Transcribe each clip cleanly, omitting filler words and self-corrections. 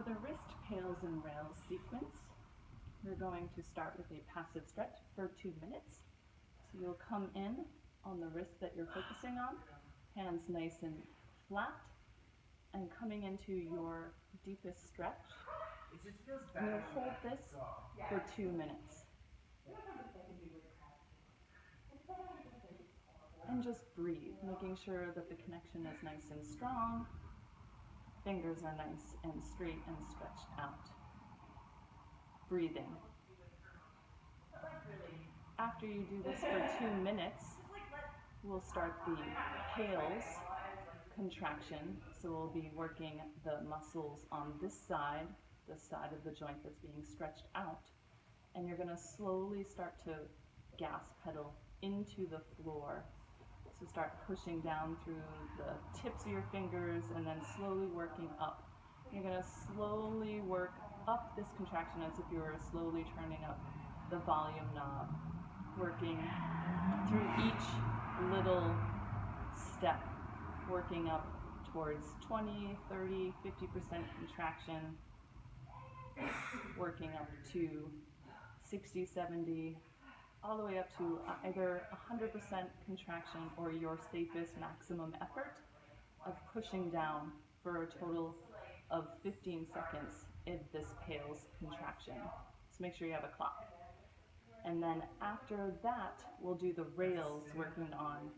For the wrist PAILs and rails sequence, we're going to start with a passive stretch for 2 minutes. So you'll come in on the wrist that you're focusing on, hands nice and flat, and coming into your deepest stretch. And you'll hold this for 2 minutes. And just breathe, making sure that the connection is nice and strong. Fingers are nice and straight and stretched out. Breathing. After you do this for 2 minutes, we'll start the PAILs contraction. So we'll be working the muscles on this side, the side of the joint that's being stretched out. And you're going to slowly start to gas pedal into the floor. So start pushing down through the tips of your fingers and then slowly working up. You're going to slowly work up this contraction as if you were slowly turning up the volume knob, working through each little step, working up towards 20, 30, 50% contraction, working up to 60, 70, all the way up to either 100% contraction or your safest maximum effort of pushing down for a total of 15 seconds in this PAILs contraction. So make sure you have a clock. And then after that, we'll do the rails, working on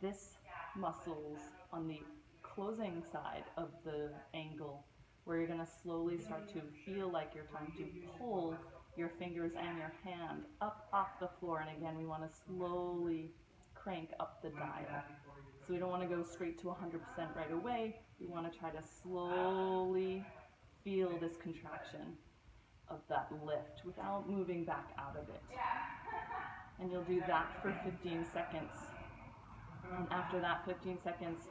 this muscles on the closing side of the angle, where you're going to slowly start to feel like you're trying to pull your fingers and your hand up off the floor. And again, we want to slowly crank up the dial. So we don't want to go straight to 100% right away. We want to try to slowly feel this contraction of that lift without moving back out of it. And you'll do that for 15 seconds. And after that 15 seconds,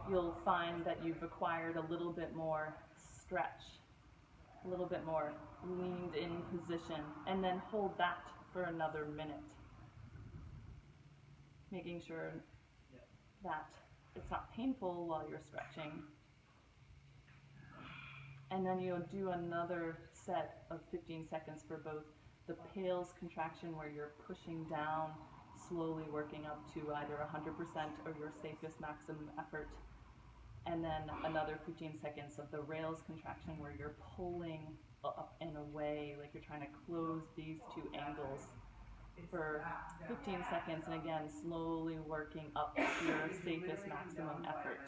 you'll find that you've acquired a little bit more stretch, a little bit more leaned in position, and then hold that for another minute, making sure that it's not painful while you're stretching. And then you'll do another set of 15 seconds for both the PAILs contraction, where you're pushing down, slowly working up to either 100% or your safest maximum effort, and then another 15 seconds of the rails contraction, where you're pulling up and away, like you're trying to close these two angles for 15 seconds, and again, slowly working up to your safest maximum effort.